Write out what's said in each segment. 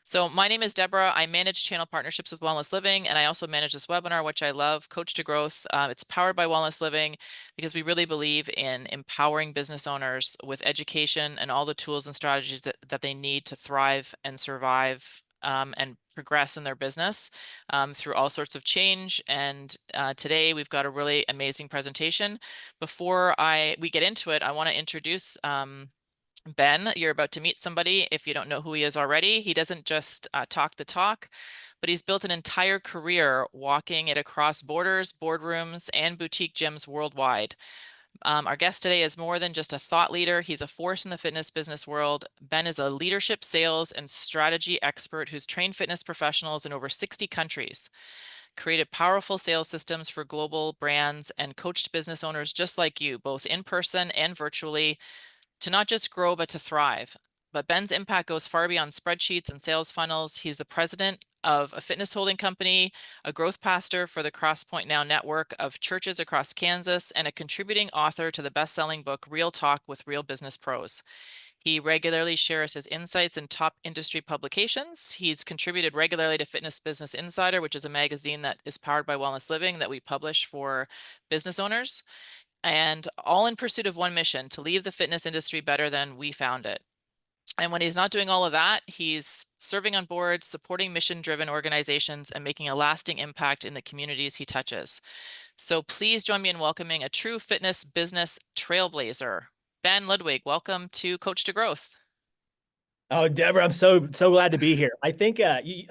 So my name is Deborah. I manage channel partnerships with Wellness Living, and I also manage this webinar, which I love, Coach to Growth. It's powered by Wellness Living because we really believe in empowering business owners with education and all the tools and strategies that they need to thrive and survive and progress in their business through all sorts of change. And today we've got a really amazing presentation. Before we get into it, I want to introduce Ben. You're about to meet somebody. If you don't know who he is already, he doesn't just talk the talk, but he's built an entire career walking it across borders, boardrooms, and boutique gyms worldwide. Our guest today is more than just a thought leader. He's a force in the fitness business world. Ben is a leadership, sales, and strategy expert who's trained fitness professionals in over 60 countries, created powerful sales systems for global brands, and coached business owners just like you, both in person and virtually, to not just grow, but to thrive. But Ben's impact goes far beyond spreadsheets and sales funnels. He's the president of a fitness holding company, a growth pastor for the CrossPoint Now network of churches across Kansas, and a contributing author to the best-selling book, Real Talk with Real Business Pros. He regularly shares his insights in top industry publications. He's contributed regularly to Fitness Business Insider, which is a magazine that is powered by Wellness Living that we publish for business owners, and all in pursuit of one mission: to leave the fitness industry better than we found it. And when he's not doing all of that, he's serving on boards, supporting mission-driven organizations, and making a lasting impact in the communities he touches. So please join me in welcoming a true fitness business trailblazer, Ben Ludwig. Welcome to Coach to Growth. Oh, Deborah, I'm so glad to be here. I think,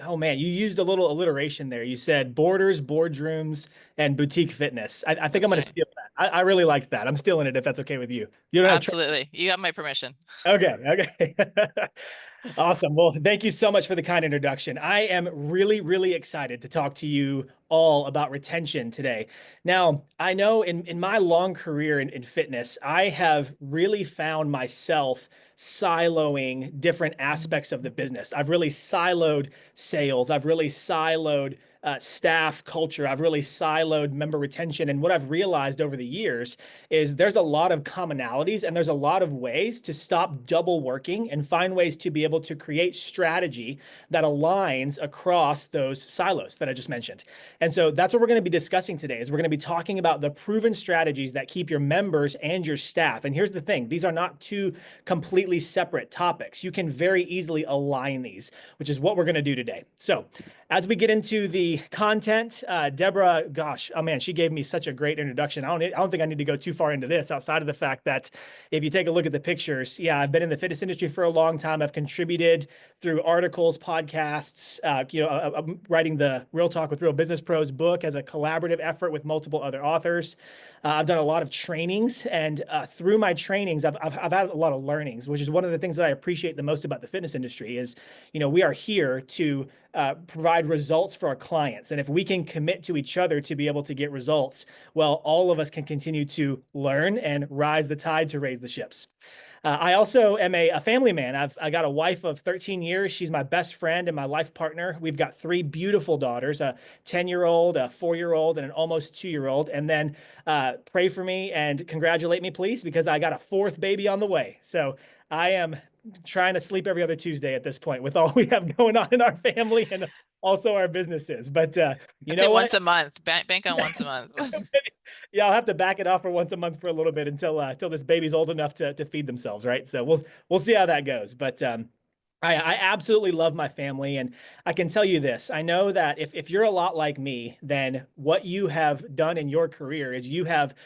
oh man, you used a little alliteration there. You said borders, boardrooms, and boutique fitness. I think I'm That's going to right. steal that. I really liked that. I'm stealing it if that's okay with you. You don't have Absolutely. You have my permission. Okay, okay. Awesome. Well, thank you so much for the kind introduction. I am really excited to talk to you all about retention today. Now, I know in my long career in fitness, I have really found myself siloing different aspects of the business. I've really siloed sales. I've really siloed staff culture. I've really siloed member retention. And what I've realized over the years is there's a lot of commonalities and there's a lot of ways to stop double working and find ways to be able to create strategy that aligns across those silos that I just mentioned. And so that's what we're going to be discussing today is we're going to be talking about the proven strategies that keep your members and your staff. And here's the thing, these are not two completely separate topics. You can very easily align these, which is what we're going to do today. So as we get into the content, Deborah, gosh, oh man, she gave me such a great introduction. I don't think I need to go too far into this outside of the fact that if you take a look at the pictures, yeah, I've been in the fitness industry for a long time. I've contributed through articles, podcasts, I'm writing the Real Talk with Real Business Pros book as a collaborative effort with multiple other authors. I've done a lot of trainings, and through my trainings, I've had a lot of learnings, which is one of the things that I appreciate the most about the fitness industry is, we are here to provide results for our clients. And if we can commit to each other to be able to get results, well, all of us can continue to learn and rise the tide to raise the ships. I also am a family man. I got a wife of 13 years. She's my best friend and my life partner. We've got three beautiful daughters, a 10-year-old, a 4-year-old, and an almost 2-year-old. And then pray for me and congratulate me, please, because I got a fourth baby on the way. So I am trying to sleep every other Tuesday at this point with all we have going on in our family and also our businesses. But you I'd say know what? once a month. Bank on once a month. Yeah, I'll have to back it off for once a month for a little bit until this baby's old enough to feed themselves, right? So we'll see how that goes. But I absolutely love my family, and I can tell you this. I know that if you're a lot like me, then what you have done in your career is you have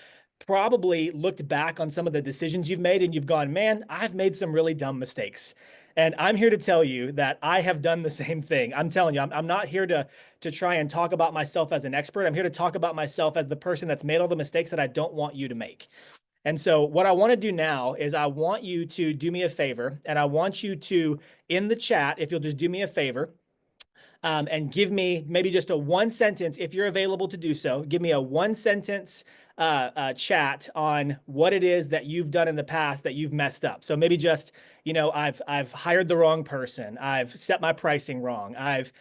probably looked back on some of the decisions you've made and you've gone, man, I've made some really dumb mistakes. And I'm here to tell you that I have done the same thing. I'm telling you, I'm not here to try and talk about myself as an expert. I'm here to talk about myself as the person that's made all the mistakes that I don't want you to make. And so what I want to do now is I want you to do me a favor, and I want you to, in the chat, if you'll just do me a favor, and give me maybe just a one sentence, if you're available to do so, give me a one sentence chat on what it is that you've done in the past that you've messed up. So maybe just, I've hired the wrong person. I've set my pricing wrong. I've,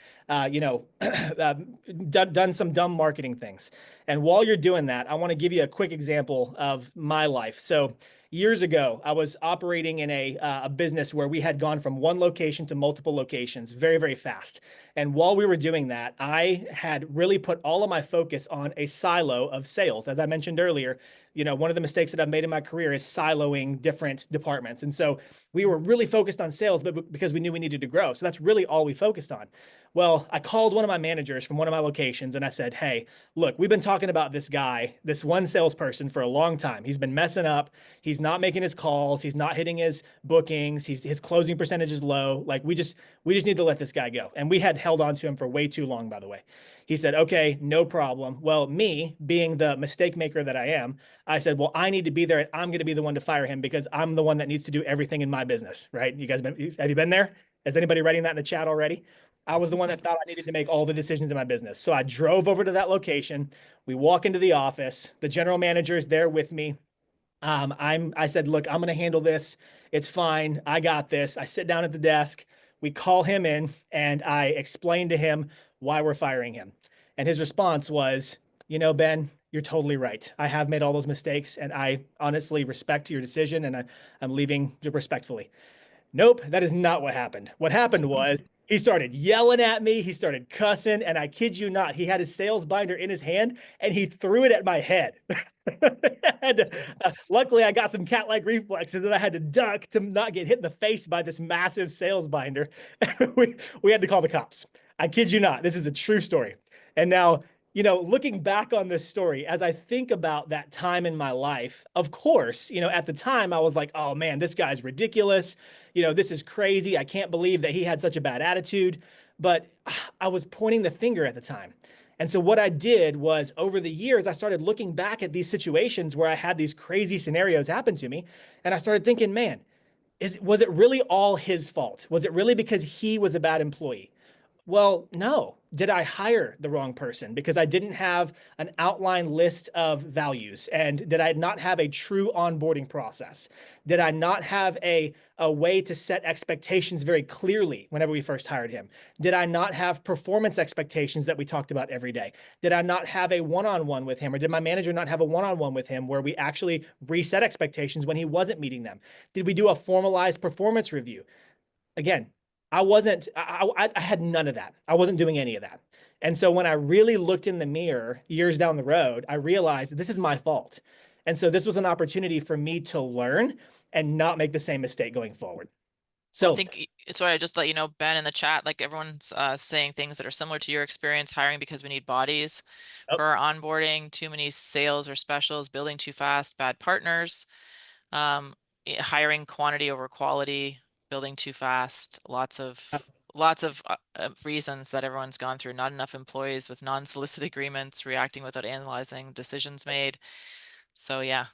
done some dumb marketing things. And while you're doing that, I want to give you a quick example of my life. So Years ago, I was operating in a business where we had gone from one location to multiple locations very, very fast. And while we were doing that, I had really put all of my focus on a silo of sales. As I mentioned earlier, one of the mistakes that I've made in my career is siloing different departments. And so we were really focused on sales, but because we knew we needed to grow. So that's really all we focused on. Well, I called one of my managers from one of my locations and I said, "Hey, look, we've been talking about this guy, this one salesperson for a long time. He's been messing up. He's not making his calls. He's not hitting his bookings. His closing percentage is low. Like we just need to let this guy go." And we had held on to him for way too long, by the way. He said, "Okay, no problem." Well, me being the mistake maker that I am, I said, "Well, I need to be there and I'm going to be the one to fire him because I'm the one that needs to do everything in my business." Right? Have you been there? Is anybody writing that in the chat already? I was the one that thought I needed to make all the decisions in my business. So I drove over to that location. We walk into the office. The general manager is there with me. I said, "Look, I'm going to handle this. It's fine. I got this." I sit down at the desk. We call him in and I explain to him why we're firing him. And his response was, Ben, you're totally right. I have made all those mistakes and I honestly respect your decision and I'm leaving respectfully. Nope, that is not what happened. What happened was he started yelling at me. He started cussing. And I kid you not, he had his sales binder in his hand and he threw it at my head. Luckily, I got some cat-like reflexes and I had to duck to not get hit in the face by this massive sales binder. we had to call the cops. I kid you not. This is a true story. And now, looking back on this story, as I think about that time in my life, of course, at the time I was like, "Oh man, this guy's ridiculous. This is crazy. I can't believe that he had such a bad attitude." But I was pointing the finger at the time. And so what I did was over the years, I started looking back at these situations where I had these crazy scenarios happen to me. And I started thinking, man, was it really all his fault? Was it really because he was a bad employee? Well, no. Did I hire the wrong person because I didn't have an outline list of values? And did I not have a true onboarding process? Did I not have a way to set expectations very clearly whenever we first hired him? Did I not have performance expectations that we talked about every day? Did I not have a one-on-one with him? Or did my manager not have a one-on-one with him where we actually reset expectations when he wasn't meeting them? Did we do a formalized performance review? Again, I had none of that. I wasn't doing any of that. And so when I really looked in the mirror years down the road, I realized this is my fault. And so this was an opportunity for me to learn and not make the same mistake going forward. Well, I So, think, sorry, I just let you know, Ben, in the chat, like everyone's saying things that are similar to your experience hiring because we need bodies oh, for our onboarding, too many sales or specials, building too fast, bad partners, um, hiring quantity over quality, building too fast, lots of reasons that everyone's gone through, not enough employees with non-solicit agreements, reacting without analyzing, decisions made. So yeah,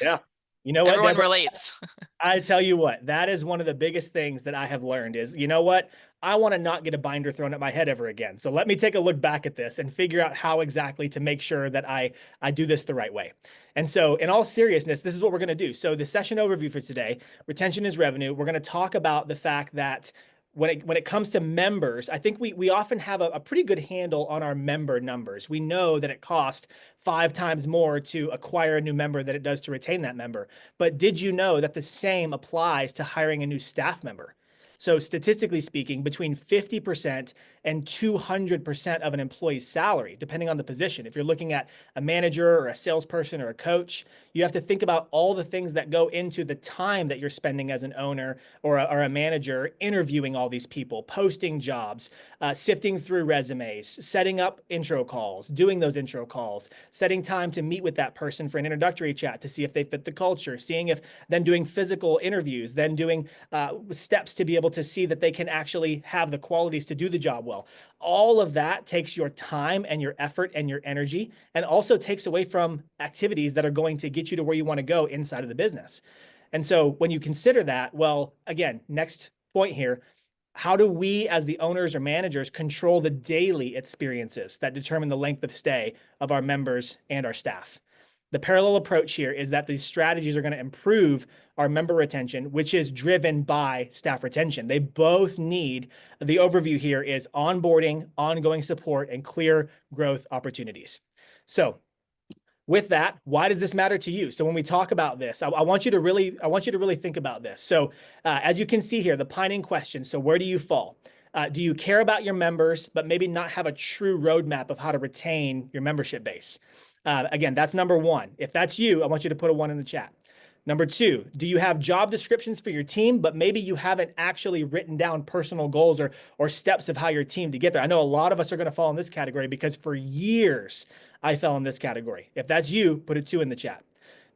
yeah. You know what, everyone Deborah? relates. I tell you what, that is one of the biggest things that I have learned is, you know what? I want to not get a binder thrown at my head ever again. So let me take a look back at this and figure out how exactly to make sure that I do this the right way. And so in all seriousness, this is what we're going to do. So the session overview for today, retention is revenue. We're going to talk about the fact that when it comes to members, I think we often have a pretty good handle on our member numbers. We know that it costs 5 times more to acquire a new member than it does to retain that member. But did you know that the same applies to hiring a new staff member? So statistically speaking, between 50% and 200% of an employee's salary, depending on the position. If you're looking at a manager or a salesperson or a coach, you have to think about all the things that go into the time that you're spending as an owner or a manager interviewing all these people, posting jobs, sifting through resumes, setting up intro calls, doing those intro calls, setting time to meet with that person for an introductory chat to see if they fit the culture, seeing if then doing physical interviews, then doing steps to be able to see that they can actually have the qualities to do the job well. All of that takes your time and your effort and your energy, and also takes away from activities that are going to get you to where you want to go inside of the business. And so when you consider that, well, again, next point here, how do we as the owners or managers control the daily experiences that determine the length of stay of our members and our staff? The parallel approach here is that these strategies are going to improve our member retention, which is driven by staff retention. They both need, the overview here is onboarding, ongoing support, and clear growth opportunities. So With that, why does this matter to you? So when we talk about this, I want you to really think about this. So as you can see here, the pining question. So where do you fall? Do you care about your members, but maybe not have a true roadmap of how to retain your membership base? Again, that's number one. If that's you, I want you to put a one in the chat. Number two, do you have job descriptions for your team, but maybe you haven't actually written down personal goals or steps of how your team to get there? I know a lot of us are going to fall in this category because for years I fell in this category. If that's you, put a two in the chat.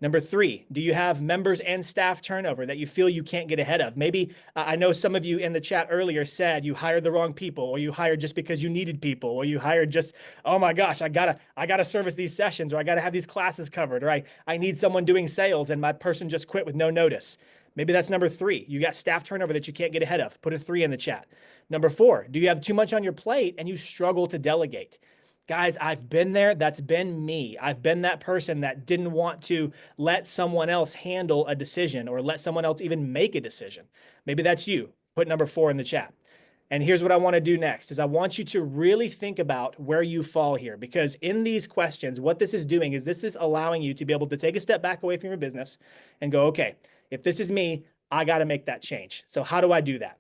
Number three, do you have members and staff turnover that you feel you can't get ahead of? Maybe I know some of you in the chat earlier said you hired the wrong people, or you hired just because you needed people, or you hired just, oh my gosh, I gotta service these sessions, or I gotta have these classes covered, or I need someone doing sales and my person just quit with no notice. Maybe that's number three. You got staff turnover that you can't get ahead of. Put a three in the chat. Number four, do you have too much on your plate and you struggle to delegate? Guys, I've been there. That's been me. I've been that person that didn't want to let someone else handle a decision or let someone else even make a decision. Maybe that's you. Put number four in the chat. And here's what I want to do next is I want you to really think about where you fall here, because in these questions, what this is doing is this is allowing you to be able to take a step back away from your business and go, okay, if this is me, I got to make that change. So how do I do that?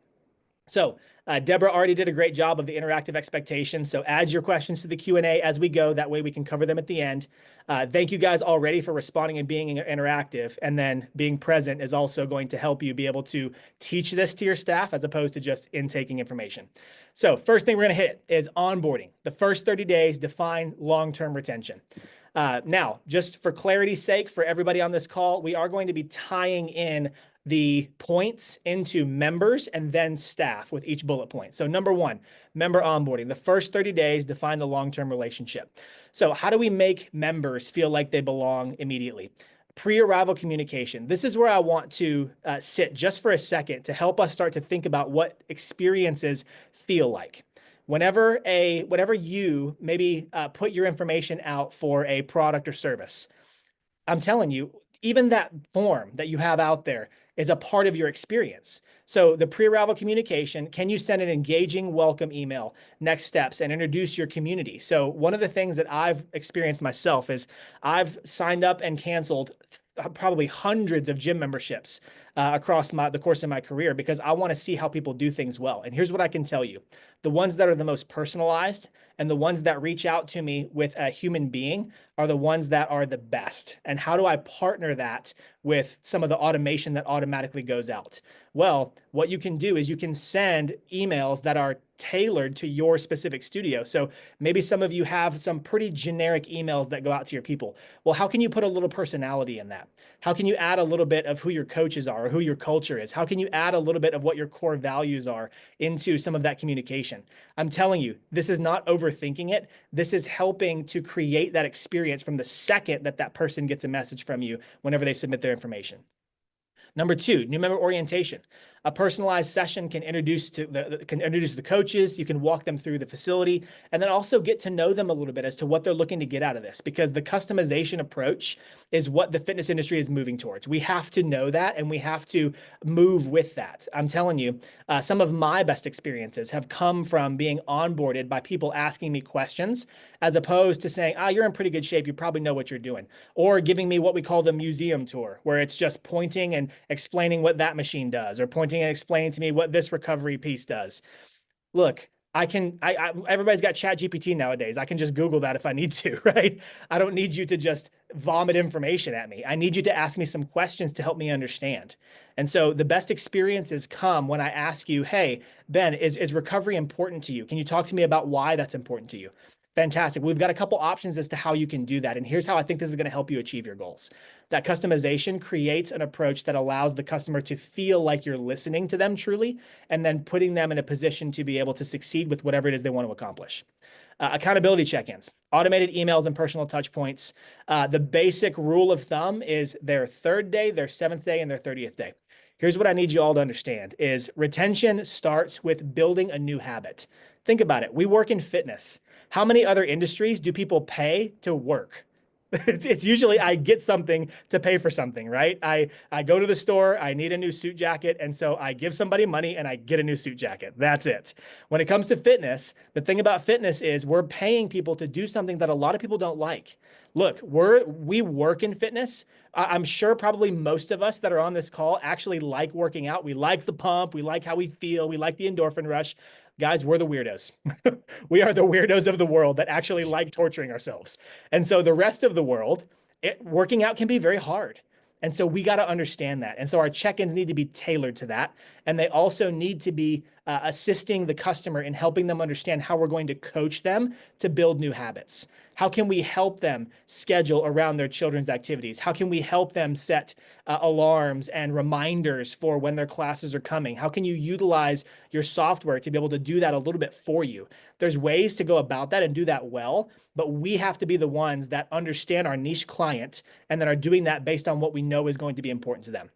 So Deborah already did a great job of the interactive expectations. So add your questions to the Q&A as we go. That way we can cover them at the end. Thank you guys already for responding and being interactive. And then being present is also going to help you be able to teach this to your staff as opposed to just intaking information. So first thing we're going to hit is onboarding. The first 30 days define long-term retention. Now, just for clarity's sake, for everybody on this call, we are going to be tying in the points into members and then staff with each bullet point. So number one, member onboarding. The first 30 days define the long-term relationship. So how do we make members feel like they belong immediately? Pre-arrival communication. This is where I want to sit just for a second to help us start to think about what experiences feel like. Whenever you maybe put your information out for a product or service, I'm telling you, even that form that you have out there is a part of your experience. So the pre-arrival communication, can you send an engaging welcome email, next steps, and introduce your community? So one of the things that I've experienced myself is I've signed up and canceled probably hundreds of gym memberships across the course of my career because I want to see how people do things well. And here's what I can tell you. The ones that are the most personalized and the ones that reach out to me with a human being are the ones that are the best. And how do I partner that with some of the automation that automatically goes out? Well, what you can do is you can send emails that are tailored to your specific studio. So maybe some of you have some pretty generic emails that go out to your people. Well, how can you put a little personality in that? How can you add a little bit of who your coaches are or who your culture is? How can you add a little bit of what your core values are into some of that communication? I'm telling you, this is not overthinking it. This is helping to create that experience from the second that that person gets a message from you whenever they submit their information. Number two, new member orientation. A personalized session can introduce the coaches. You can walk them through the facility and then also get to know them a little bit as to what they're looking to get out of this, because the customization approach is what the fitness industry is moving towards. We have to know that and we have to move with that. I'm telling you, some of my best experiences have come from being onboarded by people asking me questions as opposed to saying, you're in pretty good shape. You probably know what you're doing. Or giving me what we call the museum tour, where it's just pointing and explaining what that machine does, or pointing and explaining to me what this recovery piece does. Look, everybody's got Chat GPT nowadays. I can just Google that if I need to, right? I don't need you to just vomit information at me. I need you to ask me some questions to help me understand. And so the best experiences come when I ask you, hey, Ben, is recovery important to you? Can you talk to me about why that's important to you? Fantastic. We've got a couple options as to how you can do that. And here's how I think this is going to help you achieve your goals. That customization creates an approach that allows the customer to feel like you're listening to them truly, and then putting them in a position to be able to succeed with whatever it is they want to accomplish. Accountability check-ins, automated emails and personal touch points. The basic rule of thumb is their third day, their seventh day, and their 30th day. Here's what I need you all to understand is retention starts with building a new habit. Think about it. We work in fitness. How many other industries do people pay to work? It's usually I get something to pay for something, right? I go to the store, I need a new suit jacket, and so I give somebody money and I get a new suit jacket. That's it. When it comes to fitness, the thing about fitness is we're paying people to do something that a lot of people don't like. Look, we work in fitness. I'm sure probably most of us that are on this call actually like working out. We like the pump, we like how we feel, we like the endorphin rush. Guys, we're the weirdos. We are the weirdos of the world that actually like torturing ourselves. And so the rest of the world, working out can be very hard. And so we got to understand that. And so our check-ins need to be tailored to that. And they also need to be assisting the customer in helping them understand how we're going to coach them to build new habits. How can we help them schedule around their children's activities? How can we help them set alarms and reminders for when their classes are coming? How can you utilize your software to be able to do that a little bit for you? There's ways to go about that and do that well, but we have to be the ones that understand our niche client and that are doing that based on what we know is going to be important to them.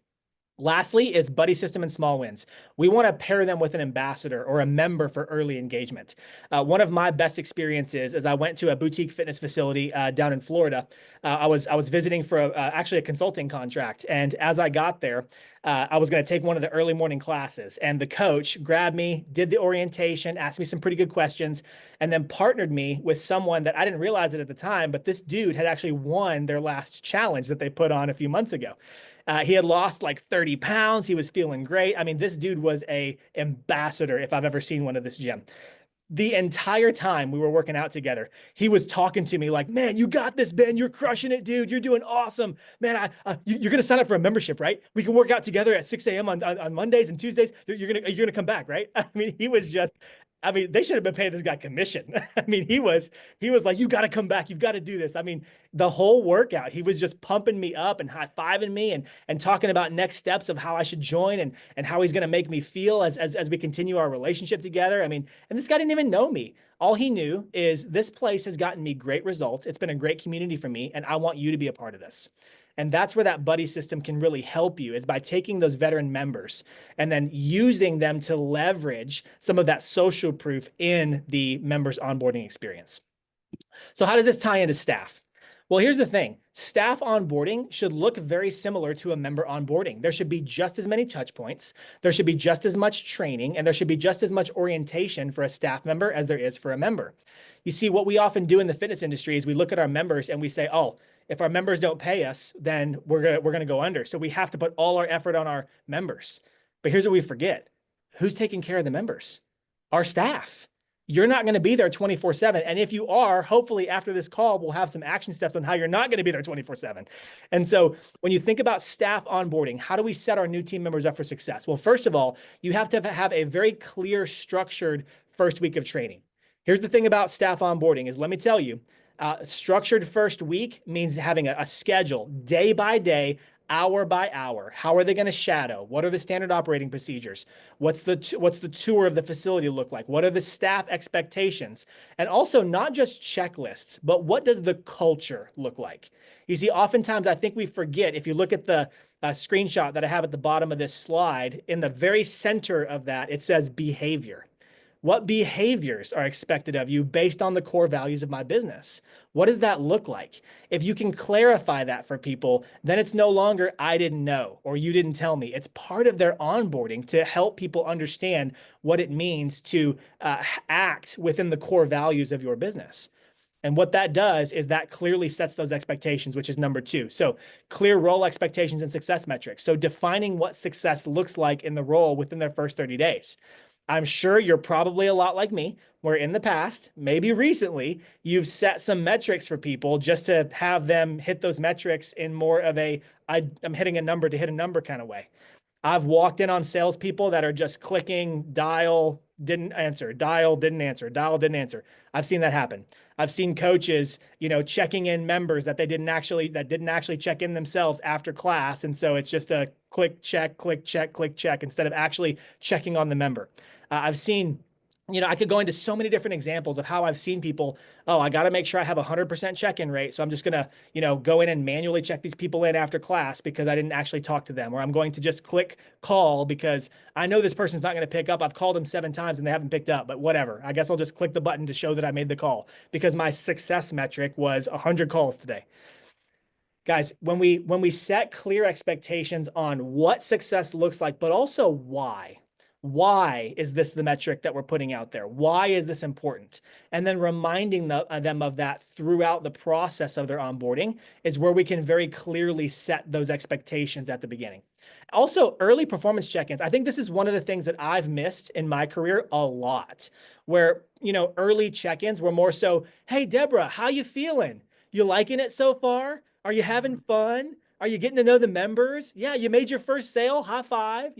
Lastly is buddy system and small wins. We want to pair them with an ambassador or a member for early engagement. One of my best experiences is I went to a boutique fitness facility down in Florida. I was visiting for actually a consulting contract, and as I got there, I was going to take one of the early morning classes, and the coach grabbed me, did the orientation, asked me some pretty good questions, and then partnered me with someone that I didn't realize it at the time, but this dude had actually won their last challenge that they put on a few months ago. He had lost like 30 pounds. He was feeling great. I mean, this dude was a ambassador if I've ever seen one of this gym. The entire time we were working out together, he was talking to me like, "Man, you got this, Ben. You're crushing it, dude. You're doing awesome, man. You're gonna sign up for a membership, right? We can work out together at 6 a.m. on Mondays and Tuesdays. You're gonna come back, right?" I mean, he was just. I mean, they should have been paying this guy commission. I mean, he was like, "You got to come back. You've got to do this." I mean, the whole workout, he was just pumping me up and high-fiving me and talking about next steps of how I should join and how he's going to make me feel as we continue our relationship together. I mean, and this guy didn't even know me. All he knew is this place has gotten me great results. It's been a great community for me, and I want you to be a part of this. And that's where that buddy system can really help you is by taking those veteran members and then using them to leverage some of that social proof in the members onboarding experience. So how does this tie into staff? Well, here's the thing. Staff onboarding should look very similar to a member onboarding. There should be just as many touch points. There should be just as much training, and there should be just as much orientation for a staff member as there is for a member. You see, what we often do in the fitness industry is we look at our members and we say, "Oh, if our members don't pay us, then we're gonna go under. So we have to put all our effort on our members." But here's what we forget. Who's taking care of the members? Our staff. You're not going to be there 24/7. And if you are, hopefully after this call, we'll have some action steps on how you're not going to be there 24/7. And so when you think about staff onboarding, how do we set our new team members up for success? Well, first of all, you have to have a very clear, structured first week of training. Here's the thing about staff onboarding is let me tell you, structured first week means having a schedule day by day, hour by hour. How are they going to shadow? What are the standard operating procedures? What's the tour of the facility look like? What are the staff expectations? And also not just checklists, but what does the culture look like? You see, oftentimes I think we forget, if you look at the screenshot that I have at the bottom of this slide, in the very center of that, it says behavior. What behaviors are expected of you based on the core values of my business? What does that look like? If you can clarify that for people, then it's no longer, "I didn't know," or "you didn't tell me." It's part of their onboarding to help people understand what it means to act within the core values of your business. And what that does is that clearly sets those expectations, which is number two. So clear role expectations and success metrics. So defining what success looks like in the role within their first 30 days. I'm sure you're probably a lot like me, where in the past, maybe recently, you've set some metrics for people just to have them hit those metrics in more of a, I'm hitting a number to hit a number kind of way. I've walked in on salespeople that are just clicking dial, didn't answer, dial, didn't answer, dial, didn't answer. I've seen that happen. I've seen coaches, checking in members that didn't actually check in themselves after class. And so it's just a click, check, click, check, click, check, instead of actually checking on the member. I've seen, I could go into so many different examples of how I've seen people, "Oh, I got to make sure I have a 100% check-in rate. So I'm just going to, go in and manually check these people in after class because I didn't actually talk to them." Or I'm going to just click call because I know this person's not going to pick up. I've called them 7 times and they haven't picked up, but whatever. I guess I'll just click the button to show that I made the call because my success metric was 100 calls today. Guys, when we set clear expectations on what success looks like, but also why is this the metric that we're putting out there? Why is this important? And then reminding them of that throughout the process of their onboarding is where we can very clearly set those expectations at the beginning. Also, early performance check-ins. I think this is one of the things that I've missed in my career a lot, where, early check-ins were more so, hey, Deborah, how you feeling? You liking it so far? Are you having fun? Are you getting to know the members? Yeah, you made your first sale, high five,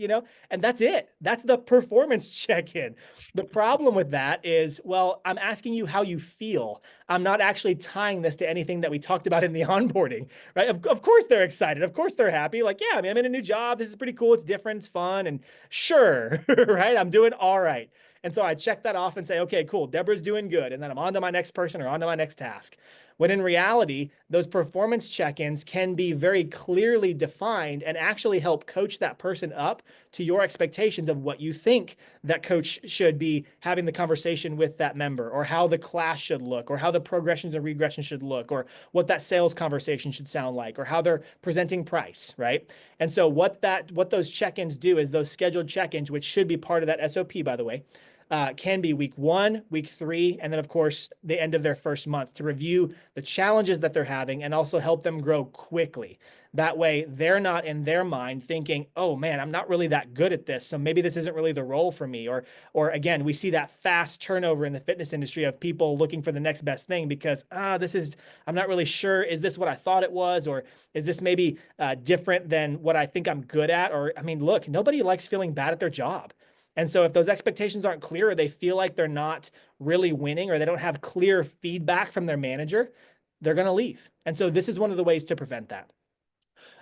and that's it. That's the performance check-in. The problem with that is, well, I'm asking you how you feel. I'm not actually tying this to anything that we talked about in the onboarding, right? Of course they're excited. Of course they're happy. Like, yeah, I mean, I'm in a new job. This is pretty cool. It's different. It's fun. And sure, right? I'm doing all right. And so I check that off and say, okay, cool. Deborah's doing good. And then I'm on to my next person or on to my next task. When in reality, those performance check-ins can be very clearly defined and actually help coach that person up to your expectations of what you think that coach should be having the conversation with that member, or how the class should look, or how the progressions and regressions should look, or what that sales conversation should sound like, or how they're presenting price, right? And so what those check-ins do is those scheduled check-ins, which should be part of that SOP, by the way, can be week 1, week 3, and then, of course, the end of their first month to review the challenges that they're having and also help them grow quickly. That way, they're not in their mind thinking, oh man, I'm not really that good at this, so maybe this isn't really the role for me. Or again, we see that fast turnover in the fitness industry of people looking for the next best thing because, I'm not really sure, is this what I thought it was? Or is this maybe different than what I think I'm good at? Or, I mean, look, nobody likes feeling bad at their job. And so if those expectations aren't clear, or they feel like they're not really winning, or they don't have clear feedback from their manager, they're going to leave. And so this is one of the ways to prevent that.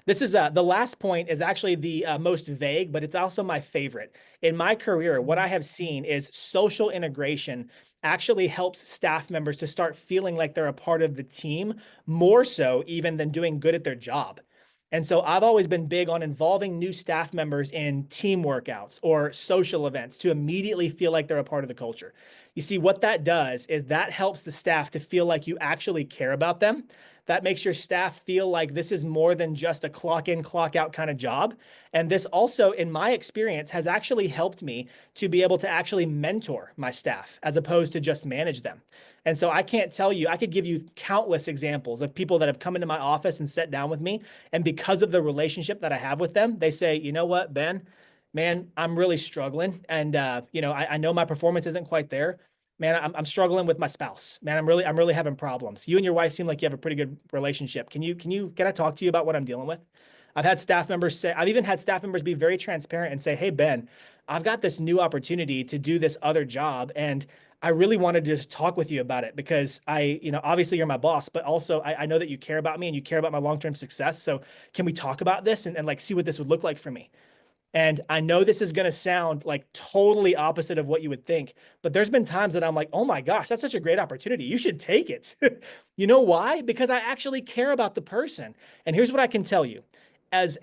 This is the last point is actually the most vague, but it's also my favorite. In my career, what I have seen is social integration actually helps staff members to start feeling like they're a part of the team, more so even than doing good at their job. And so I've always been big on involving new staff members in team workouts or social events to immediately feel like they're a part of the culture. You see, what that does is that helps the staff to feel like you actually care about them. That makes your staff feel like this is more than just a clock in, clock out kind of job. And this also, in my experience, has actually helped me to be able to actually mentor my staff as opposed to just manage them. And so I can't tell you, I could give you countless examples of people that have come into my office and sat down with me. And because of the relationship that I have with them, they say, you know what, Ben, man, I'm really struggling. And, I know my performance isn't quite there. Man, I'm struggling with my spouse. Man, I'm really having problems. You and your wife seem like you have a pretty good relationship. Can I talk to you about what I'm dealing with? I've even had staff members be very transparent and say, hey, Ben, I've got this new opportunity to do this other job. And I really wanted to just talk with you about it because obviously you're my boss, but also I know that you care about me and you care about my long-term success. So can we talk about this and like see what this would look like for me? And I know this is going to sound like totally opposite of what you would think, but there's been times that I'm like, oh my gosh, that's such a great opportunity. You should take it. You know why? Because I actually care about the person. And here's what I can tell you. As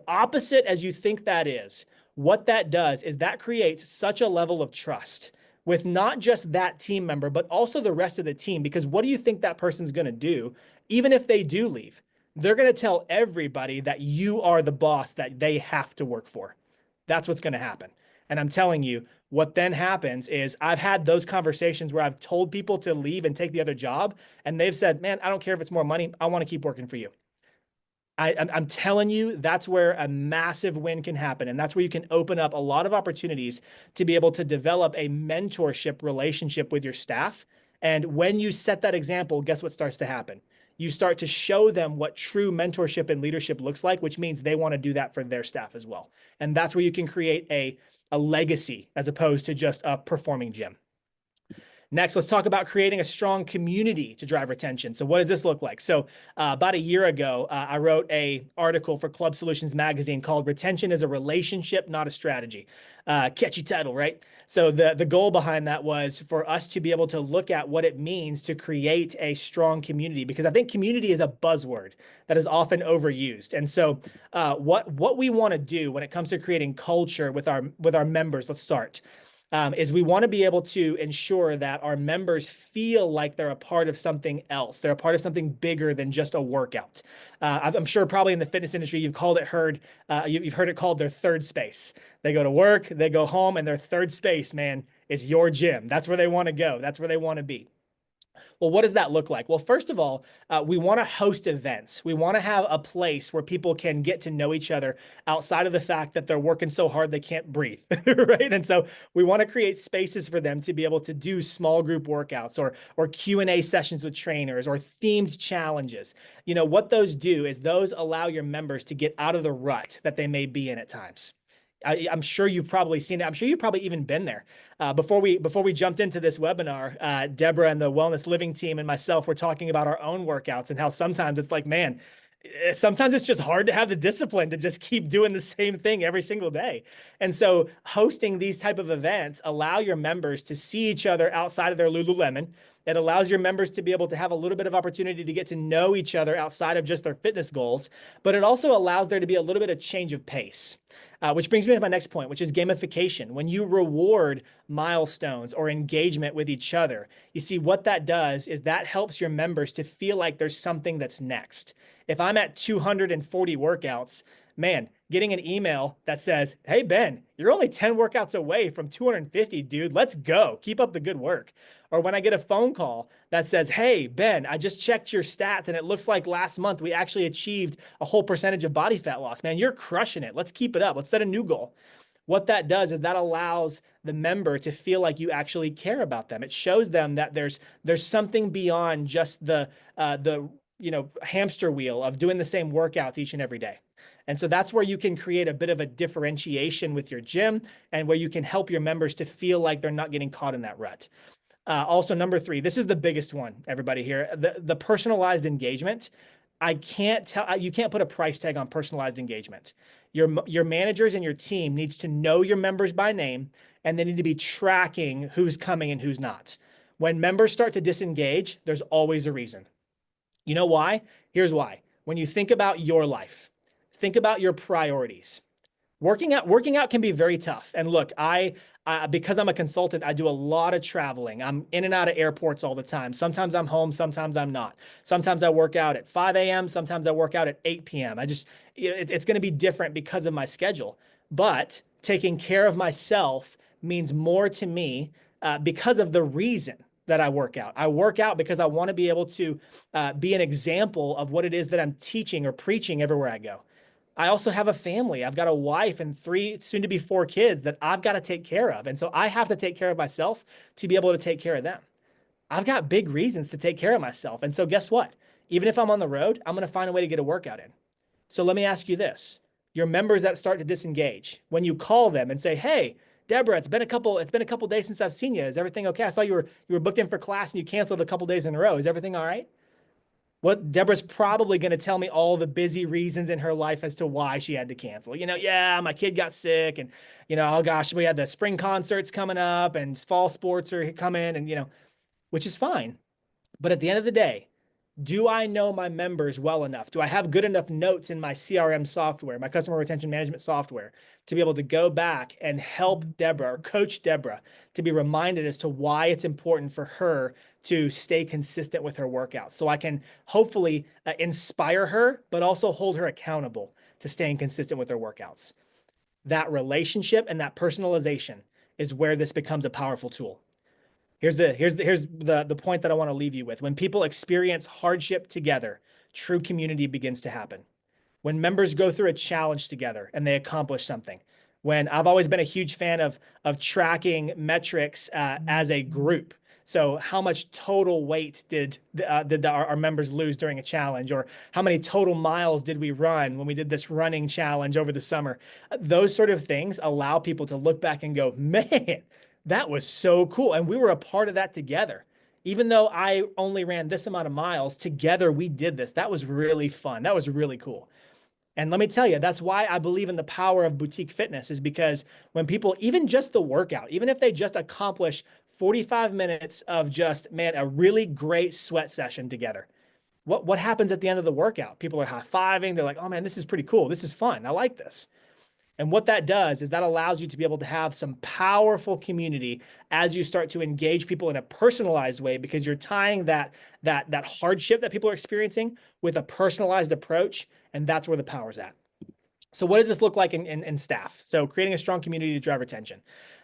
opposite as you think that is, what that does is that creates such a level of trust with not just that team member, but also the rest of the team. Because what do you think that person's going to do, even if they do leave? They're going to tell everybody that you are the boss that they have to work for. That's what's going to happen. And I'm telling you, what then happens is I've had those conversations where I've told people to leave and take the other job, and they've said, man, I don't care if it's more money. I want to keep working for you. I'm telling you, that's where a massive win can happen. And that's where you can open up a lot of opportunities to be able to develop a mentorship relationship with your staff. And when you set that example, guess what starts to happen? You start to show them what true mentorship and leadership looks like, which means they want to do that for their staff as well. And that's where you can create a legacy as opposed to just a performing gym. Next, let's talk about creating a strong community to drive retention. So what does this look like? So about a year ago, I wrote an article for Club Solutions Magazine called Retention is a Relationship, Not a Strategy. Catchy title, right? So the goal behind that was for us to be able to look at what it means to create a strong community, because I think community is a buzzword that is often overused. And so what we want to do when it comes to creating culture with our members, let's start. is we want to be able to ensure that our members feel like they're a part of something else. They're a part of something bigger than just a workout. I'm sure probably in the fitness industry, you've heard it called their third space. They go to work, they go home, and their third space, man, is your gym. That's where they want to go. That's where they want to be. Well, what does that look like? Well, first of all, we want to host events. We want to have a place where people can get to know each other outside of the fact that they're working so hard they can't breathe, right? And so we want to create spaces for them to be able to do small group workouts or Q&A sessions with trainers or themed challenges. You know, what those do is those allow your members to get out of the rut that they may be in at times. I'm sure you've probably seen it. I'm sure you've probably even been there. Before we jumped into this webinar, Deborah and the Wellness Living team and myself were talking about our own workouts and how sometimes it's like, man, sometimes it's just hard to have the discipline to just keep doing the same thing every single day. And so hosting these type of events allow your members to see each other outside of their Lululemon. It allows your members to be able to have a little bit of opportunity to get to know each other outside of just their fitness goals, but it also allows there to be a little bit of change of pace. Which brings me to my next point, which is gamification. When you reward milestones or engagement with each other, you see what that does is that helps your members to feel like there's something that's next. If I'm at 240 workouts, man, getting an email that says, "Hey, Ben, you're only 10 workouts away from 250, dude. Let's go. Keep up the good work." Or when I get a phone call that says, "Hey, Ben, I just checked your stats and it looks like last month we actually achieved a whole percentage of body fat loss. Man, you're crushing it. Let's keep it up. Let's set a new goal." What that does is that allows the member to feel like you actually care about them. It shows them that there's something beyond just the hamster wheel of doing the same workouts each and every day. And so that's where you can create a bit of a differentiation with your gym and where you can help your members to feel like they're not getting caught in that rut. Also, number three, this is the biggest one, everybody here, the personalized engagement. I can't tell, you can't put a price tag on personalized engagement. Your managers and your team needs to know your members by name, and they need to be tracking who's coming and who's not. When members start to disengage, there's always a reason. You know why? Here's why. When you think about your life, think about your priorities. Working out can be very tough. And look, because I'm a consultant, I do a lot of traveling. I'm in and out of airports all the time. Sometimes I'm home, sometimes I'm not. Sometimes I work out at 5 a.m., sometimes I work out at 8 p.m. It's going to be different because of my schedule. But taking care of myself means more to me because of the reason that I work out. I work out because I want to be able to be an example of what it is that I'm teaching or preaching everywhere I go. I also have a family. I've got a wife and three, soon to be four kids that I've got to take care of. And so I have to take care of myself to be able to take care of them. I've got big reasons to take care of myself. And so guess what? Even if I'm on the road, I'm going to find a way to get a workout in. So let me ask you this. Your members that start to disengage, when you call them and say, "Hey, Deborah, it's been a couple days since I've seen you. Is everything okay? I saw you were booked in for class and you canceled a couple days in a row. Is everything all right?" What Deborah's probably going to tell me all the busy reasons in her life as to why she had to cancel. Yeah, my kid got sick and, oh gosh, we had the spring concerts coming up and fall sports are coming and, which is fine. But at the end of the day, do I know my members well enough? Do I have good enough notes in my CRM software, my customer retention management software, to be able to go back and help Deborah or coach Deborah to be reminded as to why it's important for her to stay consistent with her workouts? So I can hopefully inspire her, but also hold her accountable to staying consistent with her workouts. That relationship and that personalization is where this becomes a powerful tool. Here's the point that I want to leave you with. When people experience hardship together, true community begins to happen. When members go through a challenge together and they accomplish something. When I've always been a huge fan of tracking metrics as a group. So how much total weight did our members lose during a challenge, or how many total miles did we run when we did this running challenge over the summer? Those sort of things allow people to look back and go, "Man, that was so cool. And we were a part of that together. Even though I only ran this amount of miles, together we did this. That was really fun. That was really cool." And let me tell you, that's why I believe in the power of boutique fitness, is because when people, even just the workout, even if they just accomplish 45 minutes of just, man, a really great sweat session together, what happens at the end of the workout? People are high-fiving. They're like, "Oh man, this is pretty cool. This is fun. I like this." And what that does is that allows you to be able to have some powerful community as you start to engage people in a personalized way, because you're tying that hardship that people are experiencing with a personalized approach, and that's where the power's at. So what does this look like in staff? So creating a strong community to drive retention.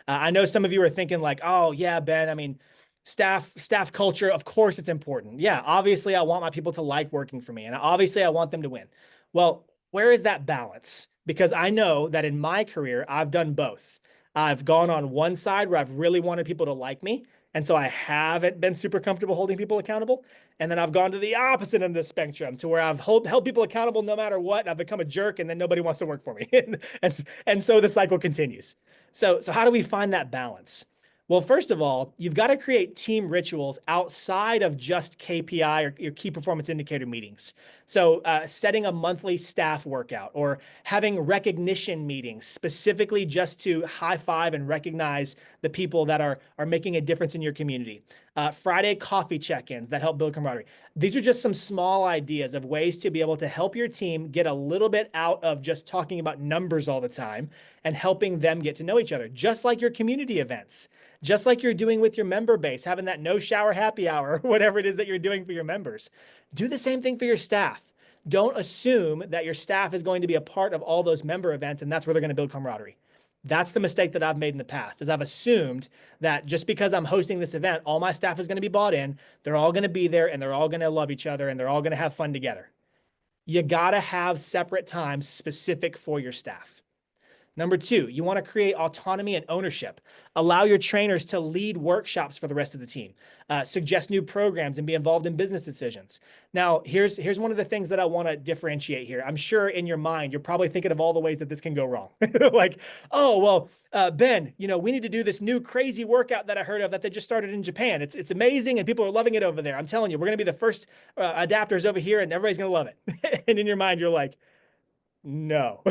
I know some of you are thinking like, oh yeah, Ben, I mean, staff culture, of course it's important. Yeah, obviously I want my people to like working for me, and obviously I want them to win. Well, where is that balance? Because I know that in my career, I've done both. I've gone on one side where I've really wanted people to like me, and so I haven't been super comfortable holding people accountable. And then I've gone to the opposite end of the spectrum to where I've held people accountable no matter what. And I've become a jerk, and then nobody wants to work for me. And so the cycle continues. So how do we find that balance? Well, first of all, you've got to create team rituals outside of just KPI or your key performance indicator meetings. So setting a monthly staff workout or having recognition meetings specifically just to high five and recognize the people that are making a difference in your community. Friday coffee check-ins that help build camaraderie. These are just some small ideas of ways to be able to help your team get a little bit out of just talking about numbers all the time and helping them get to know each other, just like your community events, just like you're doing with your member base, having that no shower happy hour or whatever it is that you're doing for your members. Do the same thing for your staff. Don't assume that your staff is going to be a part of all those member events and that's where they're going to build camaraderie. That's the mistake that I've made in the past, is I've assumed that just because I'm hosting this event, all my staff is going to be bought in, they're all going to be there, and they're all going to love each other, and they're all going to have fun together. You got to have separate times specific for your staff. Number two, you want to create autonomy and ownership. Allow your trainers to lead workshops for the rest of the team, suggest new programs, and be involved in business decisions. Now, here's one of the things that I want to differentiate here. I'm sure in your mind, you're probably thinking of all the ways that this can go wrong. Like, oh, well, Ben, we need to do this new crazy workout that I heard of that they just started in Japan. It's amazing and people are loving it over there. I'm telling you, we're going to be the first adapters over here and everybody's going to love it. And in your mind, you're like, no,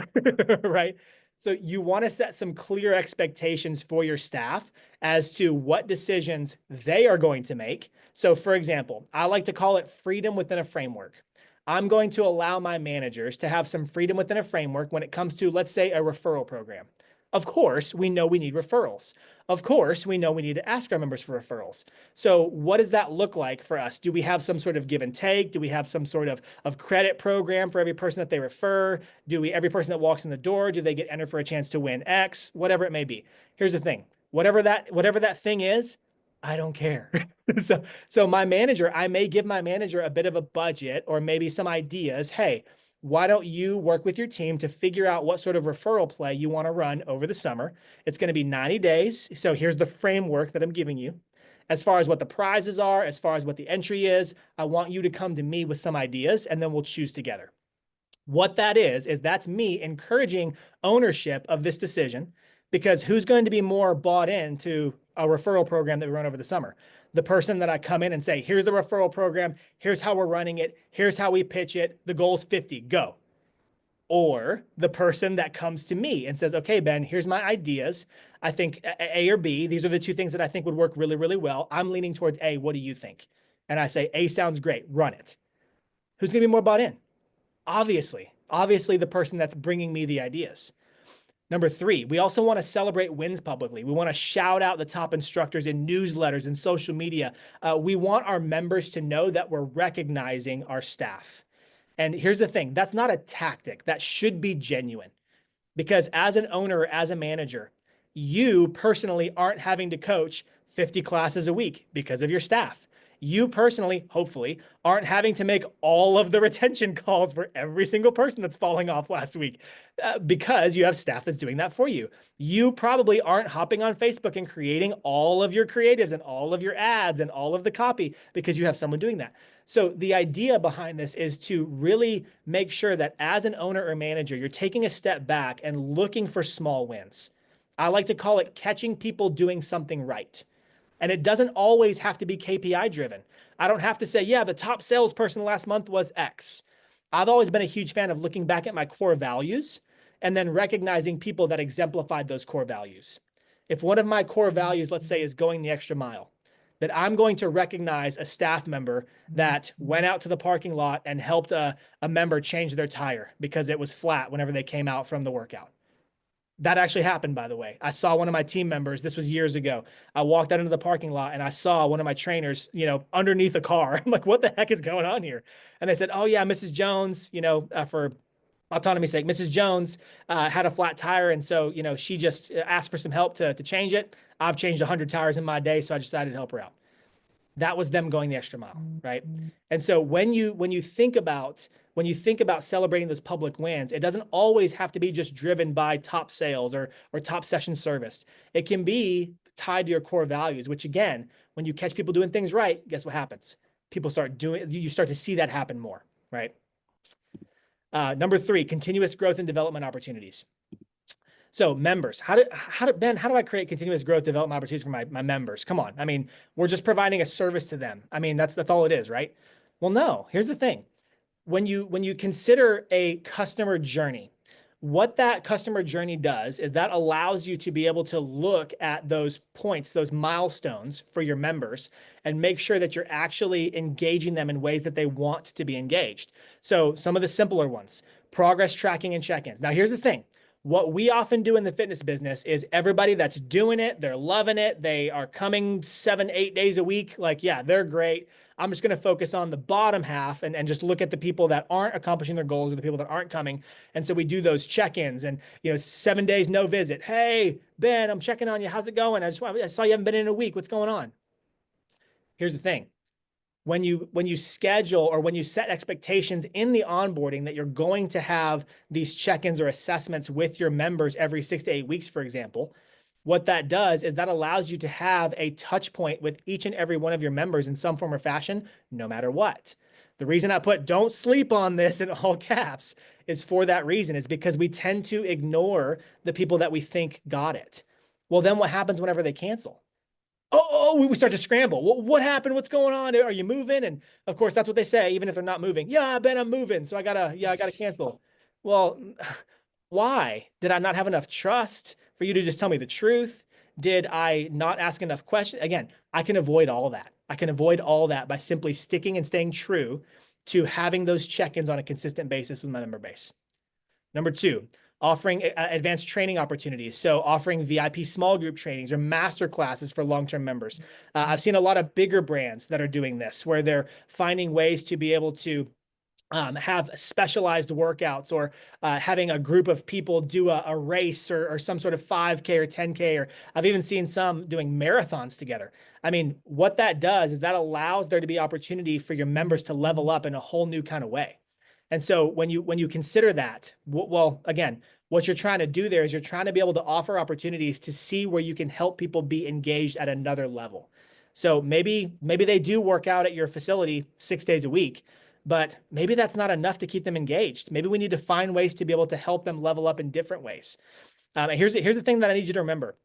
right? So you want to set some clear expectations for your staff as to what decisions they are going to make. So for example, I like to call it freedom within a framework. I'm going to allow my managers to have some freedom within a framework when it comes to, let's say, a referral program. Of course, we know we need referrals. Of course, we know we need to ask our members for referrals. So what does that look like for us? Do we have some sort of give and take? Do we have some sort of credit program for every person that they refer? Every person that walks in the door, do they get entered for a chance to win X? Whatever it may be. Here's the thing. Whatever that thing is, I don't care. So my manager, I may give my manager a bit of a budget or maybe some ideas. Hey, why don't you work with your team to figure out what sort of referral play you want to run over the summer? It's going to be 90 days. So here's the framework that I'm giving you. As far as what the prizes are, as far as what the entry is, I want you to come to me with some ideas and then we'll choose together. What that is that's me encouraging ownership of this decision, because who's going to be more bought into a referral program that we run over the summer? The person that I come in and say, here's the referral program, here's how we're running it, here's how we pitch it, the goal's 50, go. Or the person that comes to me and says, okay, Ben, here's my ideas. I think A or B, these are the two things that I think would work really, really well. I'm leaning towards A. What do you think? And I say, A sounds great, run it. Who's going to be more bought in? Obviously the person that's bringing me the ideas. Number three, we also want to celebrate wins publicly. We want to shout out the top instructors in newsletters and social media. We want our members to know that we're recognizing our staff. And here's the thing, that's not a tactic. That should be genuine. Because as an owner, as a manager, you personally aren't having to coach 50 classes a week because of your staff. You personally, hopefully, aren't having to make all of the retention calls for every single person that's falling off last week because you have staff that's doing that for you. You probably aren't hopping on Facebook and creating all of your creatives and all of your ads and all of the copy because you have someone doing that. So the idea behind this is to really make sure that as an owner or manager, you're taking a step back and looking for small wins. I like to call it catching people doing something right. And it doesn't always have to be KPI driven. I don't have to say, yeah, the top salesperson last month was X. I've always been a huge fan of looking back at my core values and then recognizing people that exemplified those core values. If one of my core values, let's say, is going the extra mile, that I'm going to recognize a staff member that went out to the parking lot and helped a member change their tire because it was flat whenever they came out from the workout. That actually happened, by the way. I saw one of my team members. This was years ago. I walked out into the parking lot and I saw one of my trainers, underneath a car. I'm like, what the heck is going on here? And they said, oh, yeah, Mrs. Jones, for autonomy's sake, Mrs. Jones had a flat tire. And so, she just asked for some help to change it. I've changed 100 tires in my day. So I decided to help her out. That was them going the extra mile, right? And so when you think about celebrating those public wins, it doesn't always have to be just driven by top sales or top session service. It can be tied to your core values, which again, when you catch people doing things right, guess what happens? You start to see that happen more, right? Number 3, continuous growth and development opportunities. So members, Ben, how do I create continuous growth development opportunities for my members? Come on. I mean, we're just providing a service to them. I mean, that's all it is, right? Well, no, here's the thing. When you consider a customer journey, what that customer journey does is that allows you to be able to look at those points, those milestones for your members, and make sure that you're actually engaging them in ways that they want to be engaged. So some of the simpler ones, progress tracking and check-ins. Now, here's the thing. What we often do in the fitness business is everybody that's doing it, they're loving it, they are coming 7, 8 days a week. Like, yeah, they're great. I'm just going to focus on the bottom half and just look at the people that aren't accomplishing their goals or the people that aren't coming. And so we do those check-ins and, 7 days, no visit. Hey, Ben, I'm checking on you. How's it going? I saw you haven't been in a week. What's going on? Here's the thing. When you schedule or when you set expectations in the onboarding that you're going to have these check-ins or assessments with your members every 6 to 8 weeks, for example, what that does is that allows you to have a touch point with each and every one of your members in some form or fashion, no matter what. The reason I put don't sleep on this in all caps is for that reason. It's because we tend to ignore the people that we think got it. Well, then what happens whenever they cancel? We start to scramble. What happened? What's going on? Are you moving? And of course, that's what they say, even if they're not moving. Yeah, Ben, I'm moving. So I gotta cancel. Well, why? Did I not have enough trust for you to just tell me the truth? Did I not ask enough questions? Again, I can avoid all that. I can avoid all that by simply sticking and staying true to having those check-ins on a consistent basis with my member base. Number 2, offering advanced training opportunities. So offering VIP small group trainings or master classes for long-term members. I've seen a lot of bigger brands that are doing this, where they're finding ways to be able to have specialized workouts or having a group of people do a race or some sort of 5K or 10K, or I've even seen some doing marathons together. I mean, what that does is that allows there to be opportunity for your members to level up in a whole new kind of way. And so when you consider that, well, again, what you're trying to do there is you're trying to be able to offer opportunities to see where you can help people be engaged at another level. So maybe they do work out at your facility 6 days a week, but maybe that's not enough to keep them engaged. Maybe we need to find ways to be able to help them level up in different ways. And here's the thing that I need you to remember.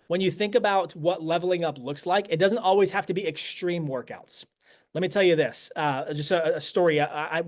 When you think about what leveling up looks like, it doesn't always have to be extreme workouts. Let me tell you this, just a story. I